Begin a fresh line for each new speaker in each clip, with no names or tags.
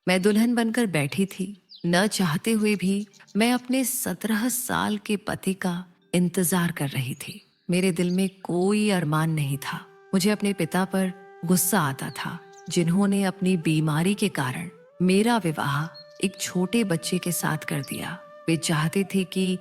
मैं दुल्हन बनकर बैठी थी। न चाहते हुए भी मैं अपने 17 साल के पति का इंतजार कर रही थी। मेरे दिल में कोई अरमान नहीं था। मुझे अपने पिता पर गुस्सा आता था, जिन्होंने अपनी बीमारी के कारण मेरा विवाह एक छोटे बच्चे के साथ कर दिया। वे चाहते थे कि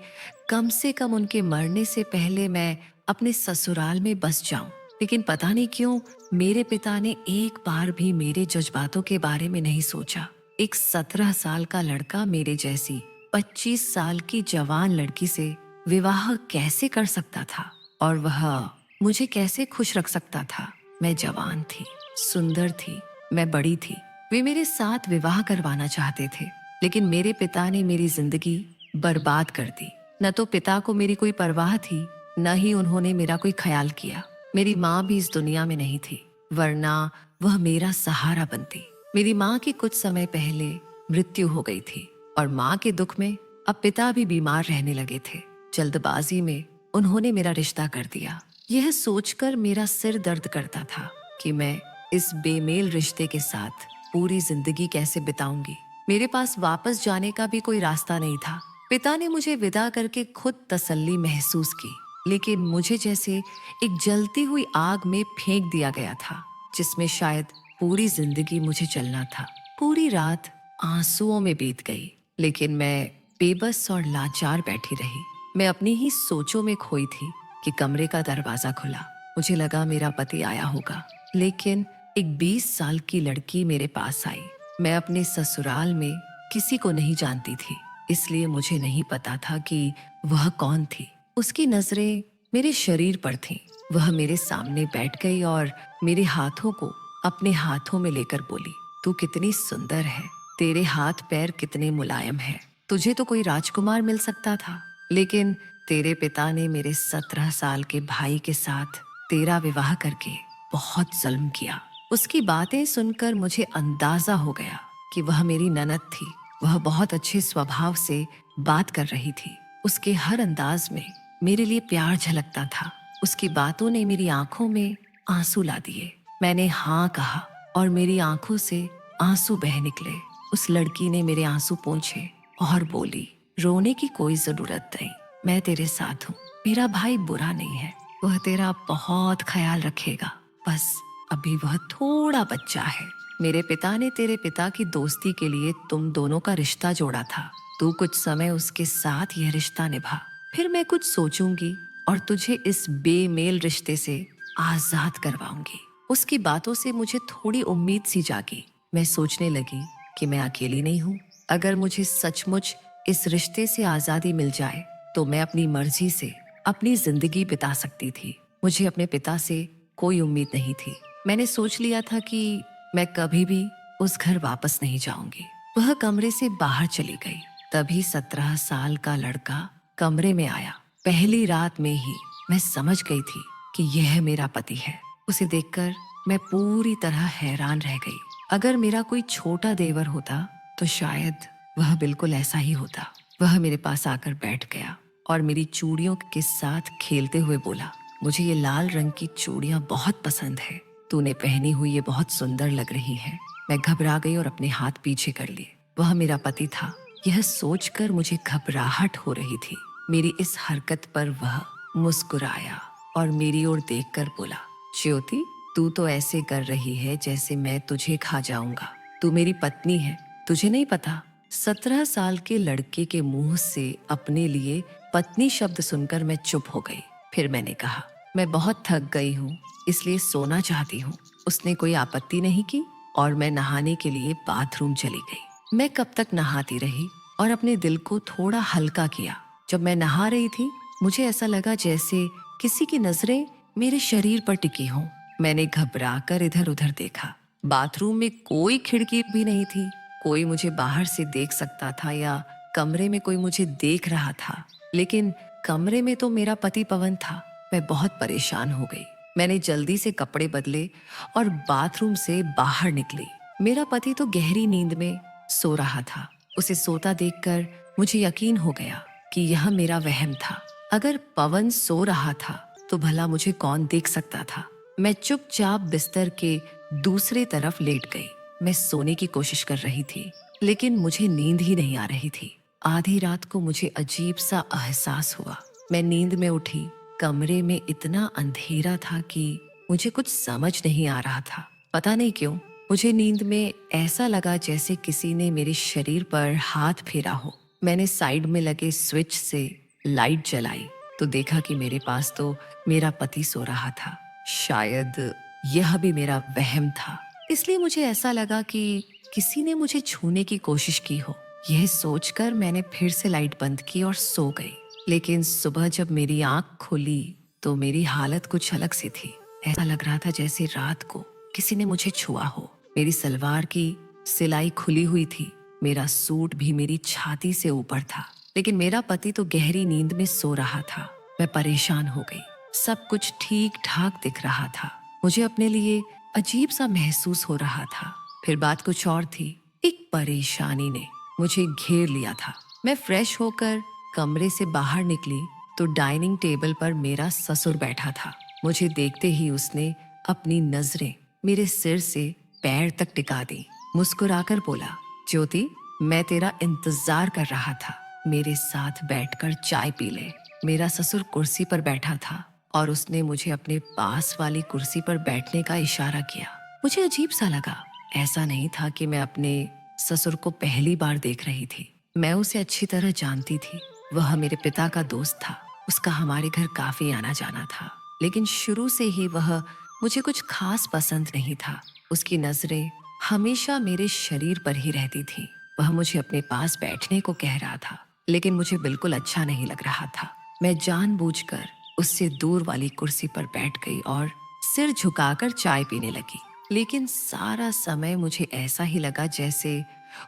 कम से कम उनके मरने से पहले मैं अपने ससुराल में बस जाऊं, लेकिन पता नहीं क्यों मेरे पिता ने एक बार भी मेरे जज्बातों के बारे में नहीं सोचा। एक 17 साल का लड़का मेरे जैसी 25 साल की जवान लड़की से विवाह कैसे कर सकता था, और वह मुझे कैसे खुश रख सकता था। मैं जवान थी, सुंदर थी, मैं बड़ी थी। वे मेरे साथ विवाह करवाना चाहते थे, लेकिन मेरे पिता ने मेरी जिंदगी बर्बाद कर दी। न तो पिता को मेरी कोई परवाह थी, न ही उन्होंने मेरा कोई ख्याल किया। मेरी माँ भी इस दुनिया में नहीं थी, वरना वह मेरा सहारा बनती। मेरी माँ की कुछ समय पहले मृत्यु हो गई थी, और माँ के दुख में अब पिता भी बीमार रहने लगे थे। जल्दबाजी में उन्होंने मेरा रिश्ता कर दिया। यह सोचकर मेरा सिर दर्द करता था कि मैं इस बेमेल रिश्ते के साथ पूरी जिंदगी कैसे बिताऊंगी। मेरे पास वापस जाने का भी कोई रास्ता नहीं था। पिता ने मुझे विदा करके खुद तसल्ली महसूस की, लेकिन मुझे जैसे एक जलती हुई आग में फेंक दिया गया था, जिसमें शायद पूरी जिंदगी मुझे चलना था। पूरी रात आंसुओं में बीत गई, लेकिन मैं बेबस और लाचार बैठी रही। मैं अपनी ही सोचों में खोई थी कि कमरे का दरवाजा खुला। मुझे लगा मेरा पति आया होगा, लेकिन एक 20 साल की लड़की मेरे पास आई। मैं अपने ससुराल में किसी को नहीं जानती थी, इसलिए मुझे नहीं पता था कि वह कौन थी। उसकी नजरें मेरे शरीर पर थीं। वह मेरे सामने बैठ गई और मेरे हाथों को अपने हाथों में लेकर बोली, तू कितनी सुंदर है, तेरे हाथ पैर कितने मुलायम हैं। तुझे तो कोई राजकुमार मिल सकता था, लेकिन तेरे पिता ने मेरे 17 साल के भाई के साथ तेरा विवाह करके बहुत जुल्म किया। उसकी बातें सुनकर मुझे अंदाजा हो गया कि वह मेरी ननद थी। वह बहुत अच्छे स्वभाव से बात कर रही थी। उसके हर अंदाज में मेरे लिए प्यार झलकता था। उसकी बातों ने मेरी आंखों में आंसू ला दिए। मैंने हाँ कहा और मेरी आंखों से आंसू बह निकले। उस लड़की ने मेरे आंसू पोंछे और बोली, रोने की कोई जरूरत नहीं, मैं तेरे साथ हूँ। मेरा भाई बुरा नहीं है, वह तेरा बहुत ख्याल रखेगा। बस अभी वह थोड़ा बच्चा है। मेरे पिता ने तेरे पिता की दोस्ती के लिए तुम दोनों का रिश्ता जोड़ा था। तू कुछ समय उसके साथ यह रिश्ता निभा, फिर मैं कुछ सोचूंगी और तुझे इस बेमेल रिश्ते से आजाद करवाऊंगी। उसकी बातों से मुझे थोड़ी उम्मीद सी जागी। मैं सोचने लगी कि मैं अकेली नहीं हूँ। अगर मुझे सचमुच इस रिश्ते से आजादी मिल जाए तो मैं अपनी मर्जी से अपनी जिंदगी बिता सकती थी। मुझे अपने पिता से कोई उम्मीद नहीं थी। मैंने सोच लिया था कि मैं कभी भी उस घर वापस नहीं जाऊंगी। वह कमरे से बाहर चली गई। तभी 17 साल का लड़का कमरे में आया। पहली रात में ही मैं समझ गई थी कि यह मेरा पति है। उसे देखकर मैं पूरी तरह हैरान रह गई। अगर मेरा कोई छोटा देवर होता तो शायद वह बिल्कुल ऐसा ही होता। वह मेरे पास आकर बैठ गया और मेरी चूड़ियों के साथ खेलते हुए बोला, मुझे ये लाल रंग की चूड़ियां बहुत पसंद है, तूने पहनी हुई ये बहुत सुंदर लग रही है। मैं घबरा गई और अपने हाथ पीछे कर लिए। वह मेरा पति था। यह सोचकर मुझे घबराहट हो रही थी। मेरी इस हरकत पर वह मुस्कुराया और मेरी ओर देखकर बोला, ज्योति, तू तो ऐसे कर रही है जैसे मैं तुझे खा जाऊंगा। तू मेरी पत्नी है, तुझे नहीं पता? 17 साल के लड़के के मुंह से अपने लिए पत्नी शब्द सुनकर मैं चुप हो गई। फिर मैंने कहा, मैं बहुत थक गई हूँ, इसलिए सोना चाहती हूँ। उसने कोई आपत्ति नहीं की और मैं नहाने के लिए बाथरूम चली गई। मैं कब तक नहाती रही और अपने दिल को थोड़ा हल्का किया। जब मैं नहा रही थी, मुझे ऐसा लगा जैसे किसी की नजरें मेरे शरीर पर टिकी हों। मैंने घबराकर इधर उधर देखा। बाथरूम में कोई खिड़की भी नहीं थी। कोई मुझे बाहर से देख सकता था या कमरे में कोई मुझे देख रहा था, लेकिन कमरे में तो मेरा पति पवन था। मैं बहुत परेशान हो गई। मैंने जल्दी से कपड़े बदले और बाथरूम से बाहर निकली। मेरा पति तो गहरी नींद में सो रहा था। उसे सोता देखकर मुझे यकीन हो गया कि यह मेरा वहम था। अगर पवन सो रहा था तो भला मुझे कौन देख सकता था। मैं चुपचाप बिस्तर के दूसरे तरफ लेट गई। मैं सोने की कोशिश कर रही थी, लेकिन मुझे नींद ही नहीं आ रही थी। आधी रात को मुझे अजीब सा एहसास हुआ। मैं नींद में उठी। कमरे में इतना अंधेरा था कि मुझे कुछ समझ नहीं आ रहा था। पता नहीं क्यों मुझे नींद में ऐसा लगा जैसे किसी ने मेरे शरीर पर हाथ फेरा हो। मैंने साइड में लगे स्विच से लाइट जलाई तो देखा कि मेरे पास तो मेरा पति सो रहा था। शायद यह भी मेरा वहम था, इसलिए मुझे ऐसा लगा कि किसी ने मुझे छूने की कोशिश की हो। यह सोचकर मैंने फिर से लाइट बंद की और सो गई। लेकिन सुबह जब मेरी आंख खुली तो मेरी हालत कुछ अलग सी थी। ऐसा लग रहा था जैसे रात को किसी ने मुझे छुआ हो। मेरी सलवार की सिलाई खुली हुई थी। मेरा सूट भी मेरी छाती से ऊपर था, लेकिन मेरा पति तो गहरी नींद में सो रहा था। मैं परेशान हो गई। सब कुछ ठीक ठाक दिख रहा था। मुझे अपने लिए अजीब सा महसूस हो रहा था। फिर बात कुछ और थी। एक परेशानी ने मुझे घेर लिया था। मैं फ्रेश होकर कमरे से बाहर निकली तो डाइनिंग टेबल पर मेरा ससुर बैठा था। मुझे देखते ही उसने अपनी नजरें मेरे सिर से पैर तक टिका दी। मुस्कुराकर बोला, ज्योति, मैं तेरा इंतजार कर रहा था। मेरे साथ बैठकर चाय पी ले। मेरा ससुर कुर्सी पर बैठा था और उसने मुझे अपने पास वाली कुर्सी पर बैठने का इशारा किया। मुझे अजीब सा लगा। ऐसा नहीं था कि मैं अपने ससुर को पहली बार देख रही थी। मैं उसे अच्छी तरह जानती थी। वह मेरे पिता का दोस्त था। उसका हमारे घर काफी आना जाना था, लेकिन शुरू से ही वह मुझे कुछ खास पसंद नहीं था। उसकी नजरें हमेशा मेरे शरीर पर ही रहती थी। वह मुझे अपने पास बैठने को कह रहा था, लेकिन मुझे बिल्कुल अच्छा नहीं लग रहा था। मैं जानबूझकर उससे दूर वाली कुर्सी पर बैठ गई और सिर झुकाकर चाय पीने लगी। लेकिन सारा समय मुझे ऐसा ही लगा जैसे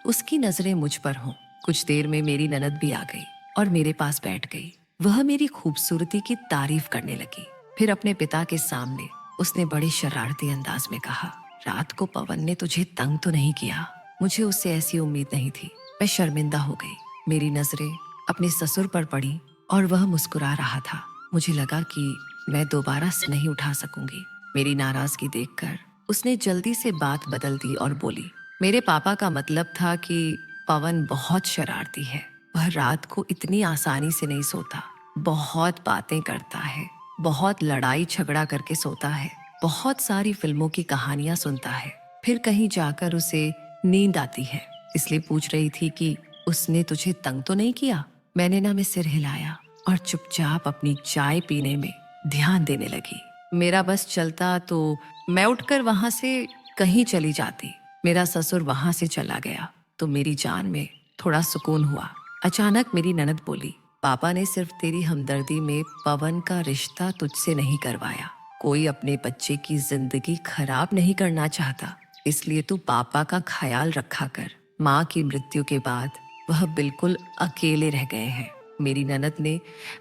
उसकी नजरें मुझ पर हों। कुछ देर में मेरी ननद भी आ गई और मेरे पास बैठ गई। वह मेरी खूबसूरती की तारीफ करने लगी। फिर अपने पिता के सामने उसने बड़े शरारती अंदाज में कहा, रात को पवन ने तुझे तंग तो नहीं किया? मुझे उससे ऐसी उम्मीद नहीं थी। मैं शर्मिंदा हो गई। मेरी नजरें अपने ससुर पर पड़ी और वह मुस्कुरा रहा था। मुझे लगा कि मैं दोबारा से नहीं उठा सकूंगी। मेरी नाराजगी देखकर उसने जल्दी से बात बदल दी और बोली, मेरे पापा का मतलब था कि पवन बहुत शरारती है। वह रात को इतनी आसानी से नहीं सोता। बहुत बातें करता है, बहुत लड़ाई झगड़ा करके सोता है, बहुत सारी फिल्मों की कहानियां सुनता है। फिर कहीं जाकर उसे नींद आती है। इसलिए पूछ रही थी कि उसने तुझे तंग तो नहीं किया? मैंने ना में सिर हिलाया और चुपचाप अपनी चाय पीने में ध्यान देने लगी। मेरा बस चलता तो मैं उठकर वहां से कहीं चली जाती। मेरा ससुर वहां से चला गया तो मेरी जान में थोड़ा सुकून हुआ। अचानक मेरी ननद बोली, पापा ने सिर्फ तेरी हमदर्दी में पवन का रिश्ता तुझसे नहीं करवाया। कोई अपने बच्चे की जिंदगी खराब नहीं करना चाहता, इसलिए तू पापा का ख्याल रखा कर। माँ की मृत्यु के बाद वह बिल्कुल अकेले रह गए हैं। मेरी ननद ने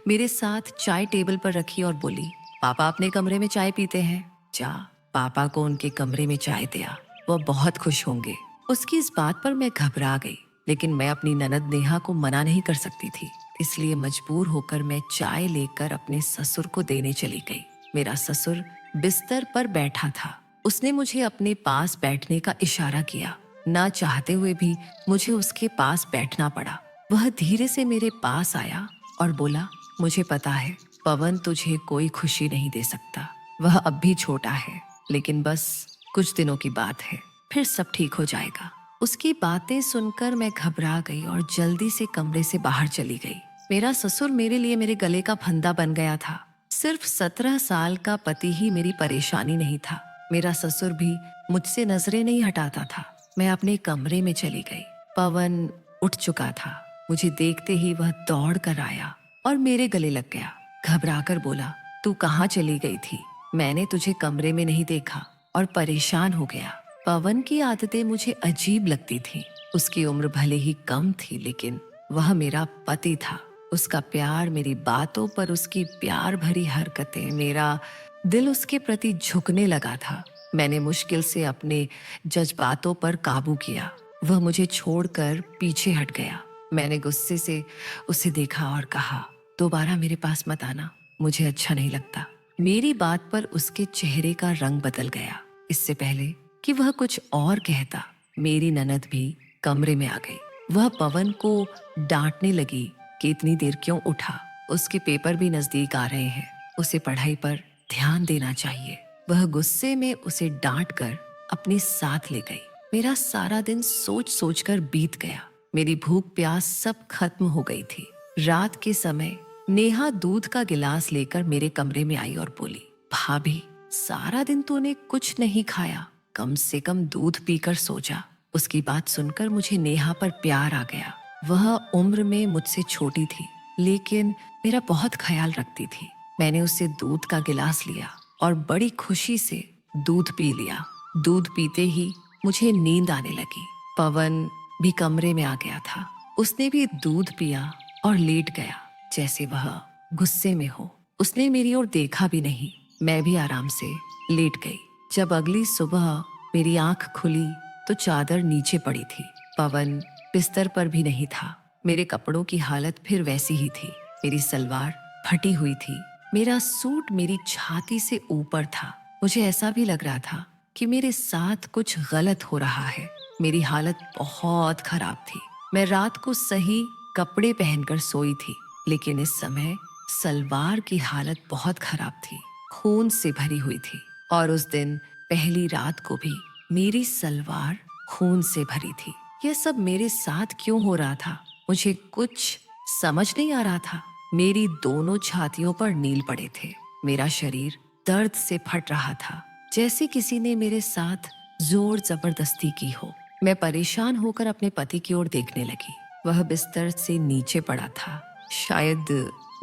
मेरे साथ चाय टेबल पर रखी और बोली, पापा अपने कमरे में चाय पीते हैं, जा पापा को उनके कमरे में चाय दिया, वह बहुत खुश होंगे। उसकी इस बात पर मैं घबरा गई, लेकिन मैं अपनी ननद नेहा को मना नहीं कर सकती थी। इसलिए मजबूर होकर मैं चाय लेकर अपने ससुर को देने चली गई। मेरा ससुर बिस्तर पर बैठा था। उसने मुझे अपने पास बैठने का इशारा किया। ना चाहते हुए भी मुझे उसके पास बैठना पड़ा। वह धीरे से मेरे पास आया और बोला, मुझे पता है पवन तुझे कोई खुशी नहीं दे सकता। वह अब भी छोटा है, लेकिन बस कुछ दिनों की बात है, फिर सब ठीक हो जाएगा। उसकी बातें सुनकर मैं घबरा गई और जल्दी से कमरे से बाहर चली गई। मेरा ससुर मेरे लिए मेरे गले का फंदा बन गया था। सिर्फ 17 साल का पति ही मेरी परेशानी नहीं था। मेरा ससुर भी मुझसे नजरें नहीं हटाता था। मैं अपने कमरे में चली गई। पवन उठ चुका था। मुझे देखते ही वह दौड़ कर आया और मेरे गले लग गया। घबराकर बोला, तू कहाँ चली गई थी? मैंने तुझे कमरे में नहीं देखा और परेशान हो गया। पवन की आदतें मुझे अजीब लगती थी। उसकी उम्र भले ही कम थी, लेकिन वह मेरा पति था। उसका प्यार, मेरी बातों पर उसकी प्यार भरी हरकतें, मेरा दिल उसके प्रति झुकने लगा था। मैंने मुश्किल से अपने जज्बातों पर काबू किया। वह मुझे छोड़कर पीछे हट गया। मैंने गुस्से से उसे देखा और कहा, दोबारा मेरे पास मत आना, मुझे अच्छा नहीं लगता। मेरी बात पर उसके चेहरे का रंग बदल गया। इससे पहले कि वह कुछ और कहता, मेरी ननद भी कमरे में आ गई। वह पवन को डांटने लगी कि इतनी देर क्यों उठा, उसके पेपर भी नजदीक आ रहे हैं, उसे पढ़ाई पर ध्यान देना चाहिए। वह गुस्से में उसे डांट कर अपने साथ ले गई। मेरा सारा दिन सोच सोच कर बीत गया। मेरी भूख प्यास सब खत्म हो गई थी। रात के समय नेहा दूध का गिलास लेकर मेरे कमरे में आई और बोली, भाभी सारा दिन तूने कुछ नहीं खाया, कम से कम दूध पीकर सो जा। उसकी बात सुनकर मुझे नेहा पर प्यार आ गया। वह उम्र में मुझसे छोटी थी, लेकिन मेरा बहुत ख्याल रखती थी। मैंने उससे दूध का गिलास लिया और बड़ी खुशी से दूध पी लिया। दूध पीते ही मुझे नींद आने लगी। पवन भी कमरे में आ गया था। उसने भी दूध पिया और लेट गया जैसे वह गुस्से में हो। उसने मेरी ओर देखा भी नहीं। मैं भी आराम से लेट गई। जब अगली सुबह मेरी आंख खुली तो चादर नीचे पड़ी थी। पवन बिस्तर पर भी नहीं था। मेरे कपड़ों की हालत फिर वैसी ही थी। मेरी सलवार फटी हुई थी। मेरा सूट मेरी छाती से ऊपर था। मुझे ऐसा भी लग रहा था कि मेरे साथ कुछ गलत हो रहा है। मेरी हालत बहुत खराब थी। मैं रात को सही कपड़े पहनकर सोई थी, लेकिन इस समय सलवार की हालत बहुत खराब थी, खून से भरी हुई थी। और उस दिन पहली रात को भी मेरी सलवार खून से भरी थी। यह सब मेरे साथ क्यों हो रहा था, मुझे कुछ समझ नहीं आ रहा था। मेरी दोनों छातियों पर नील पड़े थे। मेरा शरीर दर्द से फट रहा था, जैसे किसी ने मेरे साथ जोर जबरदस्ती की हो। मैं परेशान होकर अपने पति की ओर देखने लगी। वह बिस्तर से नीचे पड़ा था, शायद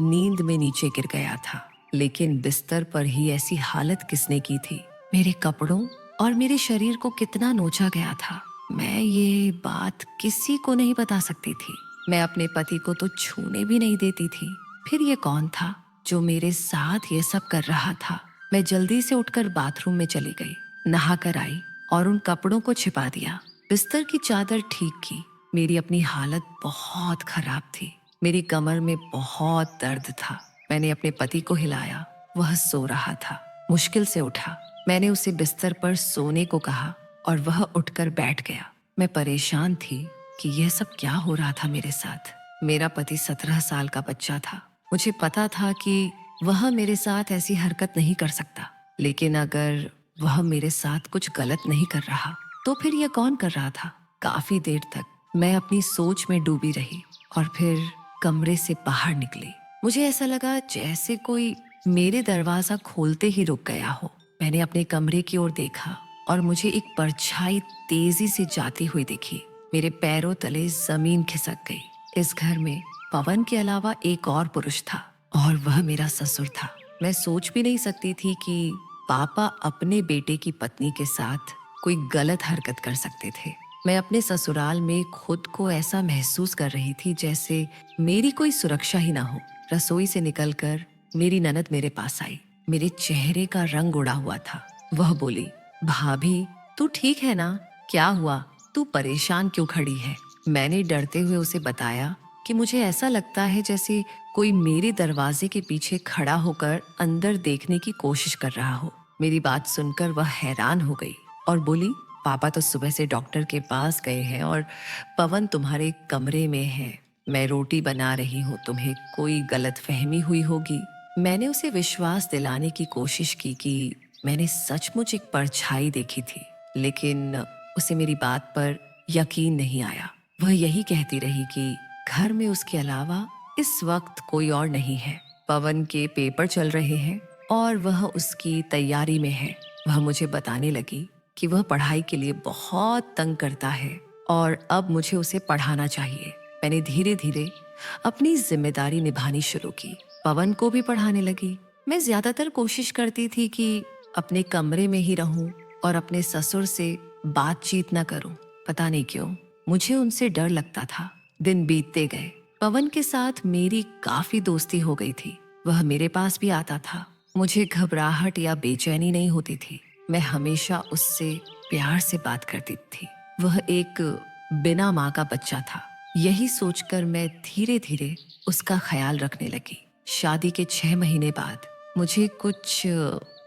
नींद में नीचे गिर गया था। लेकिन बिस्तर पर ही ऐसी हालत किसने की थी? मेरे कपड़ों और मेरे शरीर को कितना नोचा गया था। मैं ये बात किसी को नहीं बता सकती थी। मैं अपने पति को तो छूने भी नहीं देती थी। फिर ये कौन था जो मेरे साथ ये सब कर रहा था? मैं जल्दी से उठकर बाथरूम में चली गई, नहा कर आई और उन कपड़ों को छिपा दिया। बिस्तर की चादर ठीक की। मेरी अपनी हालत बहुत खराब थी। मेरी कमर में बहुत दर्द था। मैंने अपने पति को हिलाया। वह सो रहा था। मुश्किल से उठा। मैंने उसे बिस्तर पर सोने को कहा और वह उठकर बैठ गया। मैं परेशान थी कि यह सब क्या हो रहा था मेरे साथ। मेरा पति 17 साल का बच्चा था। मुझे पता था कि वह मेरे साथ ऐसी हरकत नहीं कर सकता, लेकिन अगर वह मेरे साथ कुछ गलत नहीं कर रहा तो फिर यह कौन कर रहा था? काफी देर तक मैं अपनी सोच में डूबी रही और फिर कमरे से बाहर निकली। मुझे ऐसा लगा जैसे कोई मेरे दरवाजा खोलते ही रुक गया हो। मैंने अपने कमरे की ओर देखा और मुझे एक परछाई तेजी से जाती हुई दिखी। मेरे पैरों तले जमीन खिसक गई। इस घर में पवन के अलावा एक और पुरुष था और वह मेरा ससुर था। मैं सोच भी नहीं सकती थी कि पापा अपने बेटे की पत्नी के साथ कोई गलत हरकत कर सकते थे। मैं अपने ससुराल में खुद को ऐसा महसूस कर रही थी जैसे मेरी कोई सुरक्षा ही ना हो। रसोई से निकलकर मेरी ननद मेरे पास आई। मेरे चेहरे का रंग उड़ा हुआ था। वह बोली, भाभी तू ठीक है ना? क्या हुआ? तू परेशान क्यों खड़ी है? मैंने डरते हुए उसे बताया कि मुझे ऐसा लगता है जैसे कोई मेरे दरवाजे के पीछे खड़ा होकर अंदर देखने की कोशिश कर रहा हो। मेरी बात सुनकर वह हैरान हो गई और बोली, पापा तो सुबह से डॉक्टर के पास गए हैं और पवन तुम्हारे कमरे में है। मैं रोटी बना रही हूँ, तुम्हें कोई गलतफहमी हुई होगी। मैंने उसे विश्वास दिलाने की कोशिश की कि मैंने सचमुच एक परछाई देखी थी, लेकिन उसे मेरी बात पर यकीन नहीं आया। वह यही कहती रही कि घर में उसके अलावा इस वक्त कोई और नहीं है। पवन के पेपर चल रहे हैं और वह उसकी तैयारी में है। वह मुझे बताने लगी कि वह पढ़ाई के लिए बहुत तंग करता है और अब मुझे उसे पढ़ाना चाहिए। मैंने धीरे धीरे अपनी जिम्मेदारी निभानी शुरू की। पवन को भी पढ़ाने लगी। मैं ज्यादातर कोशिश करती थी कि अपने कमरे में ही रहूं और अपने ससुर से बातचीत न करूं। पता नहीं क्यों मुझे उनसे डर लगता था। दिन बीतते गए। पवन के साथ मेरी काफी दोस्ती हो गई थी। वह मेरे पास भी आता था। मुझे घबराहट या बेचैनी नहीं होती थी। मैं हमेशा उससे प्यार से बात करती थी। वह एक बिना माँ का बच्चा था। यही सोचकर मैं धीरे धीरे उसका ख्याल रखने लगी। शादी के 6 महीने बाद मुझे कुछ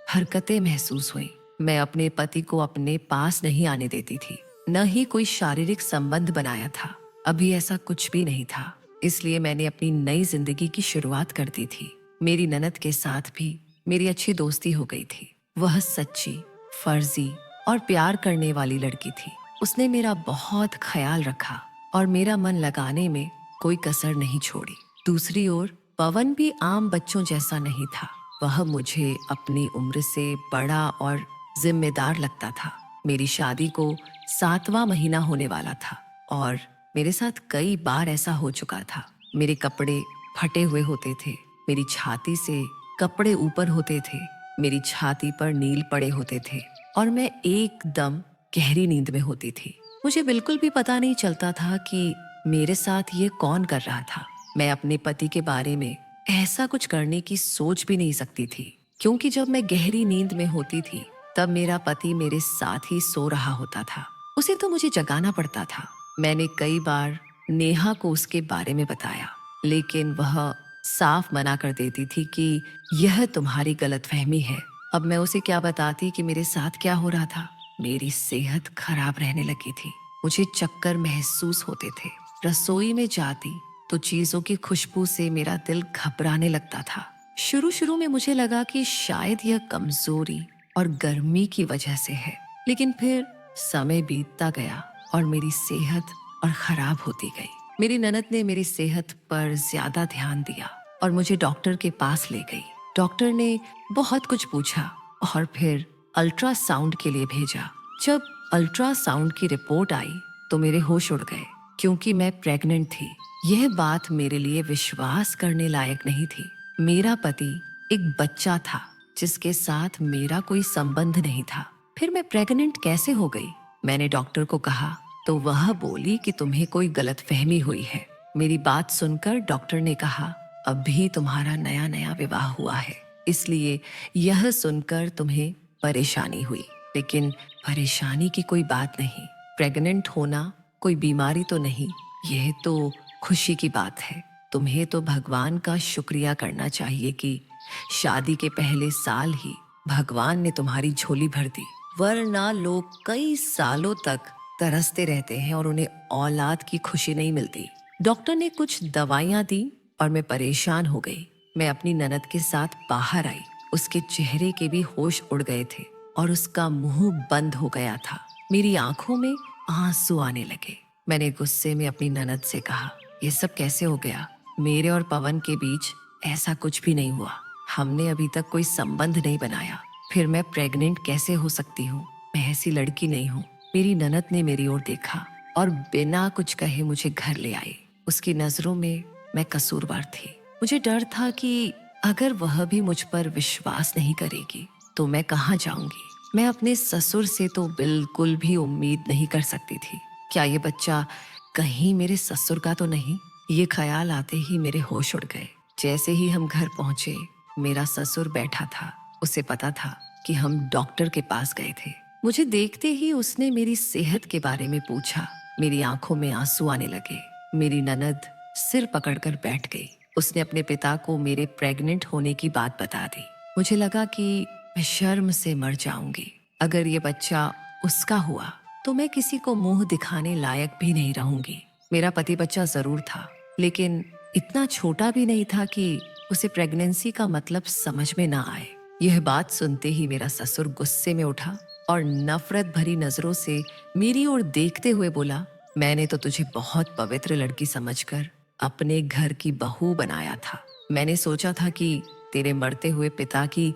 हरकतें महसूस हुई। मैं अपने पति को अपने पास नहीं आने देती थी। न ही कोई शारीरिक संबंध बनाया था। अभी ऐसा कुछ भी नहीं था। इसलिए मैंने अपनी नई जिंदगी की शुरुआत कर दी थी। मेरी ननद के साथ भी मेरी अच्छी दोस्ती हो गई थी। वह सच्ची, फर्जी और प्यार करने वाली लड़की थी। उसने मेरा बहुत ख्याल रखा और मेरा मन लगाने में कोई कसर नहीं छोड़ी। दूसरी ओर पवन भी आम बच्चों जैसा नहीं था। वह मुझे अपनी उम्र से बड़ा और जिम्मेदार लगता था। मेरी शादी को 7वां महीना होने वाला था और मेरे साथ कई बार ऐसा हो चुका था। मेरे कपड़े फटे हुए होते थे, मेरी छाती से कपड़े ऊपर होते थे, मेरी छाती पर नील पड़े होते थे और मैं एकदम गहरी नींद में होती थी। मुझे बिल्कुल भी पता नहीं चलता था कि मेरे साथ ये कौन कर रहा था। मैं अपने पति के बारे में ऐसा कुछ करने की सोच भी नहीं सकती थी, क्योंकि जब मैं गहरी नींद में होती थी तब मेरा पति मेरे साथ ही सो रहा होता था। उसे तो मुझे जगाना पड़ता था। मैंने कई बार नेहा को उसके बारे में बताया, लेकिन वह साफ मना कर देती थी कि यह तुम्हारी गलतफहमी है। अब मैं उसे क्या बताती कि मेरे साथ क्या हो रहा था। मेरी सेहत खराब रहने लगी थी। मुझे चक्कर महसूस होते थे। रसोई में जाती तो चीजों की खुशबू से मेरा दिल घबराने लगता था। शुरू शुरू में मुझे लगा कि शायद यह कमजोरी और गर्मी की वजह से है, लेकिन फिर समय बीतता गया और मेरी सेहत और खराब होती गई। मेरी ननद ने मेरी सेहत पर ज्यादा ध्यान दिया और मुझे डॉक्टर के पास ले गई। डॉक्टर ने बहुत कुछ पूछा और फिर अल्ट्रासाउंड के लिए भेजा। जब अल्ट्रासाउंड की रिपोर्ट आई तो मेरे होश उड़ गए, क्योंकि मैं प्रेग्नेंट थी। यह बात मेरे लिए विश्वास करने लायक नहीं थी। मेरा पति एक बच्चा था जिसके साथ मेरा कोई संबंध नहीं था। फिर मैं प्रेग्नेंट कैसे हो गई? मैंने डॉक्टर को कहा तो वह बोली कि तुम्हें कोई गलतफहमी हुई है। मेरी बात सुनकर डॉक्टर ने कहा, अभी तुम्हारा नया नया विवाह हुआ है, इसलिए यह सुनकर तुम्हें परेशानी हुई। लेकिन परेशानी की कोई बात नहीं। प्रेग्नेंट होना कोई बीमारी तो नहीं, यह तो खुशी की बात है। तुम्हें तो भगवान का शुक्रिया करना चाहिए कि शादी के पहले साल ही भगवान ने तुम्हारी झोली भर दी, वरना लोग कई सालों तक तरसते रहते हैं और उन्हें औलाद की खुशी नहीं मिलती। डॉक्टर ने कुछ दवाइयां दी और मैं परेशान हो गई। मैं अपनी ननद के साथ बाहर आई। उसके चेहरे के भी होश उड़ गए थे और उसका मुंह बंद हो गया था। मेरी आंखों में आंसू आने लगे। मैंने गुस्से में अपनी ननद से कहा, ये सब कैसे हो गया? मेरे और पवन के बीच ऐसा कुछ भी नहीं हुआ। हमने अभी तक कोई संबंध नहीं बनाया। फिर मैं प्रेग्नेंट कैसे हो सकती हूँ? मैं ऐसी लड़की नहीं हूँ। मेरी ननद ने मेरी ओर देखा और बिना कुछ कहे मुझे घर ले आई। उसकी नजरों में मैं कसूरवार थी। मुझे डर था कि अगर वह भी मुझ पर विश्वास नहीं करेगी तो मैं कहाँ जाऊंगी। मैं अपने ससुर से तो बिल्कुल भी उम्मीद नहीं कर सकती थी। क्या ये बच्चा कहीं मेरे ससुर का तो नहीं? ये ख्याल आते ही मेरे होश उड़ गए। जैसे ही हम घर पहुंचे, मेरा ससुर बैठा था। उसे पता था कि हम डॉक्टर के पास गए थे। मुझे देखते ही उसने मेरी सेहत के बारे में पूछा। मेरी आंखों में आंसू आने लगे। मेरी ननद सिर पकड़कर बैठ गई। उसने अपने पिता को मेरे प्रेग्नेंट होने की बात बता दी। मुझे लगा कि मैं शर्म से मर जाऊंगी। अगर ये बच्चा उसका हुआ तो मैं किसी को मुंह दिखाने लायक भी नहीं रहूंगी। मेरा पति बच्चा जरूर था, लेकिन इतना छोटा भी नहीं था कि उसे प्रेगनेंसी का मतलब समझ में ना आए। यह बात सुनते ही मेरा ससुर गुस्से में उठा और नफरत भरी नजरों से मेरी ओर देखते हुए बोला, मैंने तो तुझे बहुत पवित्र लड़की समझकर अपने घर की बहू बनाया था। मैंने सोचा था कि तेरे मरते हुए पिता की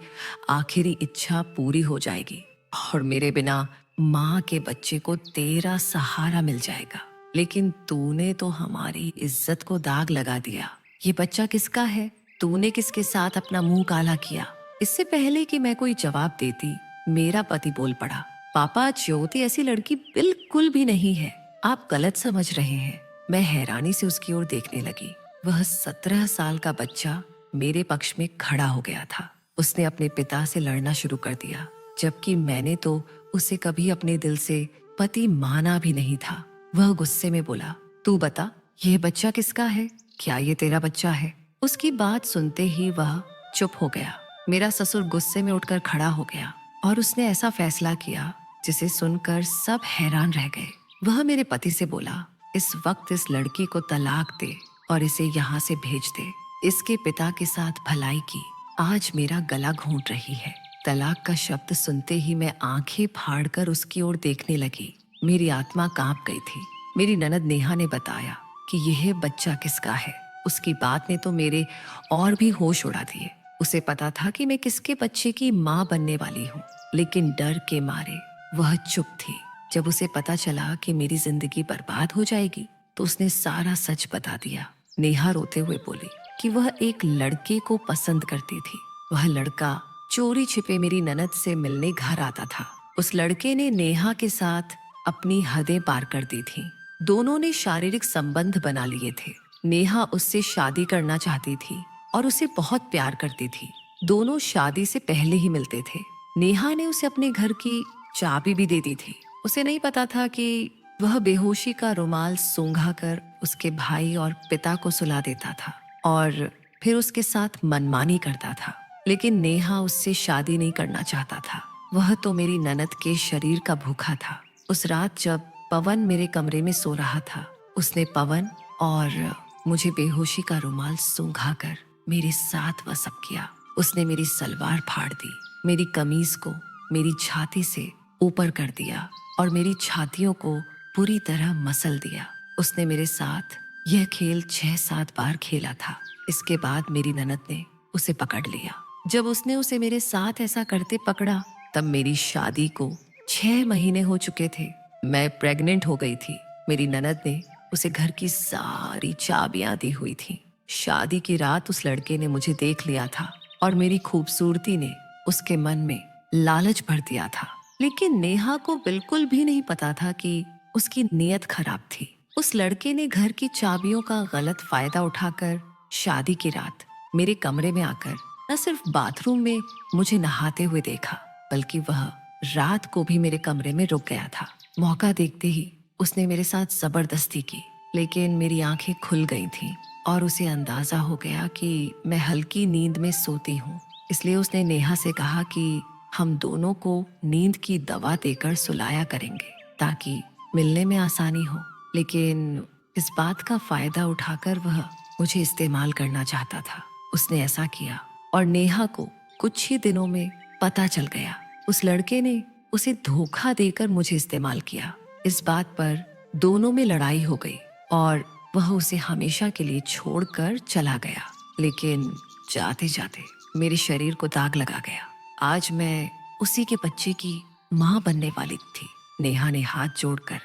आखिरी इच्छा पूरी हो जाएगी और मेरे बिना माँ के बच्चे को तेरा सहारा मिल जाएगा। लेकिन तूने तो हमारी इज्जत को दाग लगा दिया। ये बच्चा किसका है? तूने किसके साथ अपना मुंह काला किया? इससे पहले कि मैं कोई जवाब देती, मेरा पति बोल पड़ा, पापा ज्योति ऐसी लड़की बिल्कुल भी नहीं है। आप गलत समझ रहे हैं। मैं हैरानी से उसकी ओर देखने लगी। वह 17 साल का बच्चा मेरे पक्ष में खड़ा हो गया था। उसने अपने पिता से लड़ना शुरू कर दिया, जबकि मैंने तो उसे कभी अपने दिल से पति माना भी नहीं था। वह गुस्से में बोला, तू बता, यह बच्चा किसका है? क्या ये तेरा बच्चा है? उसकी बात सुनते ही वह चुप हो गया। मेरा ससुर गुस्से में उठकर खड़ा हो गया और उसने ऐसा फैसला किया जिसे सुनकर सब हैरान रह गए। वह मेरे पति से बोला, इस वक्त इस लड़की को तलाक दे और इसे यहाँ से भेज दे। इसके पिता के साथ भलाई की आज मेरा गला घोंट रही है। तलाक का शब्द सुनते ही मैं आंखें फाड़कर उसकी ओर देखने लगी। मेरी आत्मा कांप गई थी। मेरी ननद नेहा ने बताया कि यह बच्चा किसका है। उसकी बात ने तो मेरे और भी होश उड़ा दिए। उसे पता था कि मैं किसके बच्चे की माँ बनने वाली हूँ, लेकिन डर के मारे वह चुप थी। जब उसे पता चला कि मेरी जिंदगी बर्बाद हो जाएगी तो उसने सारा सच बता दिया। नेहा रोते हुए बोली कि वह एक लड़के को पसंद करती थी। वह लड़का चोरी छिपे मेरी ननद से मिलने घर आता था। उस लड़के ने नेहा के साथ अपनी हदें पार कर दी थी। दोनों ने शारीरिक संबंध बना लिए थे। नेहा उससे शादी करना चाहती थी और उसे बहुत प्यार करती थी। दोनों शादी से पहले ही मिलते थे। नेहा ने उसे अपने घर की चाबी भी दे दी थी। उसे नहीं पता था कि वह बेहोशी का रुमाल सूंघा कर उसके भाई और पिता को सुला देता था और फिर उसके साथ मनमानी करता था। लेकिन नेहा उससे शादी नहीं करना चाहता था। वह तो मेरी ननद के शरीर का भूखा था। उस रात जब पवन मेरे कमरे में सो रहा था, उसने पवन और मुझे बेहोशी का रुमाल सूंघा कर मेरे साथ वसब किया। उसने मेरी सलवार फाड़ दी, मेरी कमीज को मेरी छाती से ऊपर कर दिया और मेरी छातियों को पूरी तरह मसल दिया। उसने मेरे साथ यह खेल 6-7 बार खेला था। इसके बाद मेरी ननद ने उसे पकड़ लिया। जब उसने उसे मेरे साथ ऐसा करते पकड़ा तब मेरी शादी को 6 महीने हो चुके थे। मैं प्रेग्नेंट हो गई थी। मेरी ननद ने उसे घर की सारी चाबियां दी हुई थी। शादी की रात उस लड़के ने मुझे देख लिया था और मेरी खूबसूरती ने उसके मन में लालच भर दिया था। लेकिन नेहा को बिल्कुल भी नहीं पता था कि उसकी नीयत खराब थी। उस लड़के ने घर की चाबियों का गलत फायदा उठाकर शादी की रात मेरे कमरे में आकर न सिर्फ बाथरूम में मुझे नहाते हुए देखा, बल्कि वह रात को भी मेरे कमरे में रुक गया था। मौका देखते ही उसने मेरे साथ जबरदस्ती की, लेकिन मेरी आंखें खुल गई थीं और उसे अंदाजा हो गया कि मैं हल्की नींद में सोती हूँ। इसलिए उसने नेहा से कहा कि हम दोनों को नींद की दवा देकर सुलाया करेंगे ताकि मिलने में आसानी हो। लेकिन इस बात का फायदा उठाकर वह मुझे इस्तेमाल करना चाहता था। उसने ऐसा किया और नेहा को कुछ ही दिनों में पता चल गया। उस लड़के ने उसे धोखा देकर मुझे इस्तेमाल किया। इस बात पर दोनों में लड़ाई हो गई और वह उसे हमेशा के लिए छोड़कर चला गया। लेकिन जाते जाते मेरे शरीर को दाग लगा गया। आज मैं उसी के बच्चे की माँ बनने वाली थी। नेहा ने हाथ जोड़कर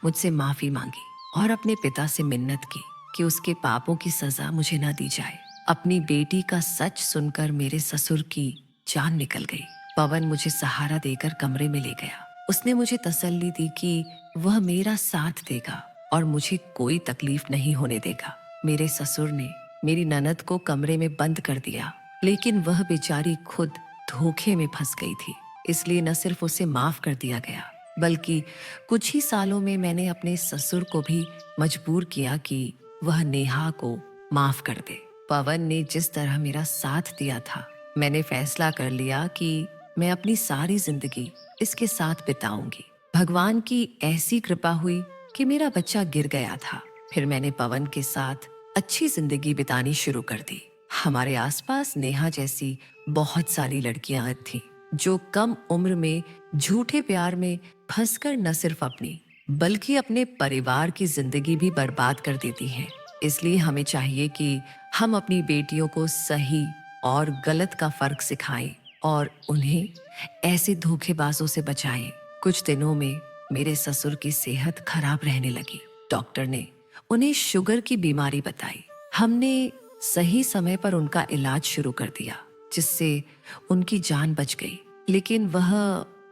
मुझसे माफी मांगी और अपने पिता से मिन्नत की कि उसके पापों की सजा मुझे न दी जाए। अपनी बेटी का सच सुनकर मेरे ससुर की जान निकल गई। पवन मुझे सहारा देकर कमरे में ले गया। उसने मुझे तसल्ली दी कि वह मेरा साथ देगा और मुझे कोई तकलीफ नहीं होने देगा। मेरे ससुर ने मेरी ननद को कमरे में बंद कर दिया, लेकिन वह बेचारी खुद धोखे में फंस गई थी। इसलिए न सिर्फ उसे माफ कर दिया गया, बल्कि कुछ ही सालों में मैंने अपने ससुर को भी मजबूर किया कि वह नेहा को माफ कर दे। पवन ने जिस तरह मेरा साथ दिया था, मैंने फैसला कर लिया कि मैं अपनी सारी जिंदगी इसके साथ बिताऊंगी। भगवान की ऐसी कृपा हुई कि मेरा बच्चा गिर गया था। फिर मैंने पवन के साथ अच्छी जिंदगी बितानी शुरू कर दी। हमारे आसपास नेहा जैसी बहुत सारी लड़कियां थीं जो कम उम्र में झूठे प्यार में फंसकर न सिर्फ अपनी बल्कि अपने परिवार की जिंदगी भी बर्बाद कर देती हैं। इसलिए हमें चाहिए कि हम अपनी बेटियों को सही और गलत का फर्क सिखाएं और उन्हें ऐसे धोखेबाजों से बचाएं। कुछ दिनों में मेरे ससुर की सेहत खराब रहने लगी। डॉक्टर ने उन्हें शुगर की बीमारी बताई। हमने सही समय पर उनका इलाज शुरू कर दिया, जिससे उनकी जान बच गई। लेकिन वह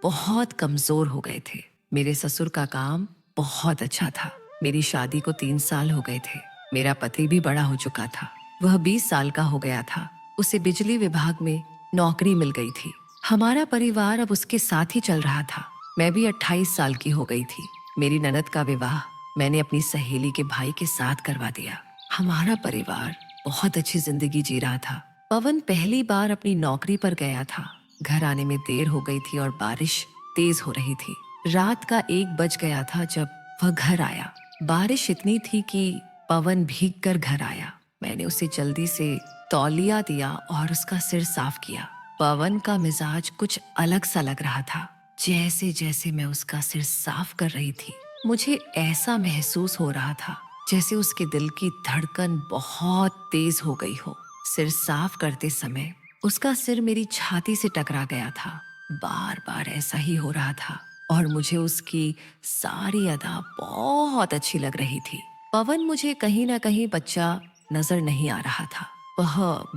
बहुत कमजोर हो गए थे। मेरे ससुर का काम बहुत अच्छा था। मेरी शादी को 3 साल हो गए थे। मेरा पति भी बड़ा हो चुका था। वह 20 साल का हो गया था। उसे बिजली विभाग में नौकरी मिल गई थी। हमारा परिवार अब उसके साथ ही चल रहा था। मैं भी 28 साल की हो गई थी। मेरी ननद का विवाह मैंने अपनी सहेली के भाई के साथ करवा दिया। हमारा परिवार बहुत अच्छी जिंदगी जी रहा था। पवन पहली बार अपनी नौकरी पर गया था। घर आने में देर हो गई थी और बारिश तेज हो रही थी। रात का 1 बज गया था जब वह घर आया। बारिश इतनी थी कि पवन भीग कर घर आया। मैंने उसे जल्दी से तौलिया दिया और उसका सिर साफ किया। पवन का मिजाज कुछ अलग सा लग रहा था। जैसे जैसे मैं उसका सिर साफ कर रही थी, मुझे ऐसा महसूस हो रहा था जैसे उसके दिल की धड़कन बहुत तेज हो गई हो। सिर साफ करते समय उसका सिर मेरी छाती से टकरा गया था। बार बार ऐसा ही हो रहा था और मुझे उसकी सारी अदा बहुत अच्छी लग रही थी। पवन मुझे कहीं ना कहीं बच्चा नजर नहीं आ रहा था। वह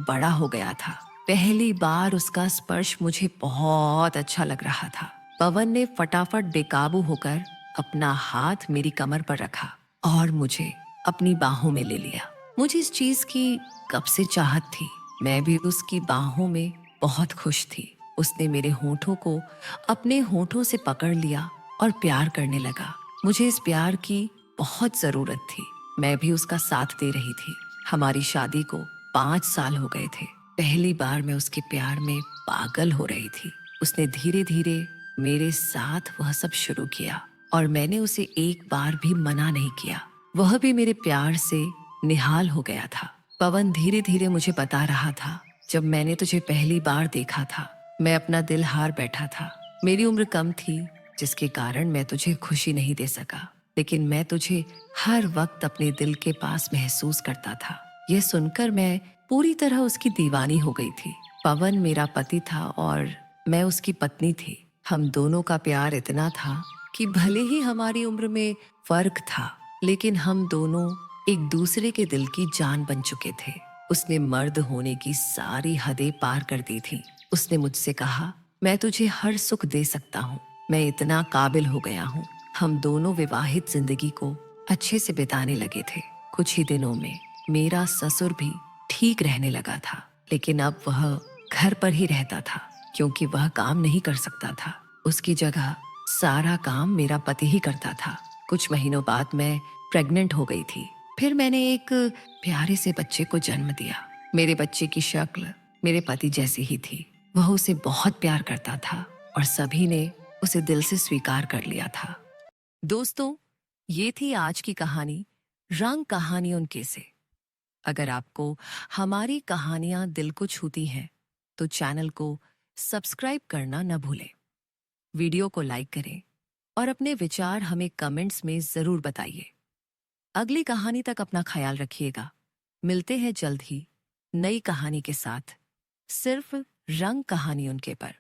बड़ा हो गया था। पहली बार उसका स्पर्श मुझे बहुत अच्छा लग रहा था। पवन ने फटाफट बेकाबू होकर अपना हाथ मेरी कमर पर रखा और मुझे अपनी बाहों में ले लिया। मुझे इस चीज की कब से चाहत थी। मैं भी उसकी बाहों में बहुत खुश थी। उसने मेरे होठों को अपने होठों से पकड़ लिया और प्यार करने लगा। मुझे इस प्यार की बहुत जरूरत थी। मैं भी उसका साथ दे रही थी। हमारी शादी को 5 साल हो गए थे। पहली बार मैं उसके प्यार में पागल हो रही थी। उसने धीरे धीरे मेरे साथ वह सब शुरू किया और मैंने उसे एक बार भी मना नहीं किया। वह भी मेरे प्यार से निहाल हो गया था। पवन धीरे धीरे मुझे बता रहा था, जब मैंने तुझे पहली बार देखा था, मैं अपना दिल हार बैठा था। मेरी उम्र कम थी, जिसके कारण मैं तुझे खुशी नहीं दे सका, लेकिन मैं तुझे हर वक्त अपने दिल के पास महसूस करता था। यह सुनकर मैं पूरी तरह उसकी दीवानी हो गई थी। पवन मेरा पति था और मैं उसकी पत्नी थी। हम दोनों का प्यार इतना था कि भले ही हमारी उम्र में फर्क था, लेकिन हम दोनों एक दूसरे के दिल की जान बन चुके थे। उसने मर्द होने की सारी हदें पार कर दी थी। उसने मुझसे कहा, मैं तुझे हर सुख दे सकता हूँ, मैं इतना काबिल हो गया हूँ। हम दोनों विवाहित जिंदगी को अच्छे से बिताने लगे थे। कुछ ही दिनों में मेरा ससुर भी ठीक रहने लगा था, लेकिन अब वह घर पर ही रहता था क्योंकि वह काम नहीं कर सकता था। उसकी जगह सारा काम मेरा पति ही करता था। कुछ महीनों बाद मैं प्रेग्नेंट हो गई थी। फिर मैंने एक प्यारे से बच्चे को जन्म दिया। मेरे बच्चे की शक्ल मेरे पति जैसी ही थी। वह उसे बहुत प्यार करता था और सभी ने उसे दिल से स्वीकार कर लिया था। दोस्तों, ये थी आज की कहानी, रंग कहानी उनके से। अगर आपको हमारी कहानियां दिल को छूती हैं, तो चैनल को सब्सक्राइब करना न भूलें। वीडियो को लाइक करें और अपने विचार हमें कमेंट्स में जरूर बताइए। अगली कहानी तक अपना ख्याल रखिएगा। मिलते हैं जल्द ही नई कहानी के साथ, सिर्फ रंग कहानी उनके पर।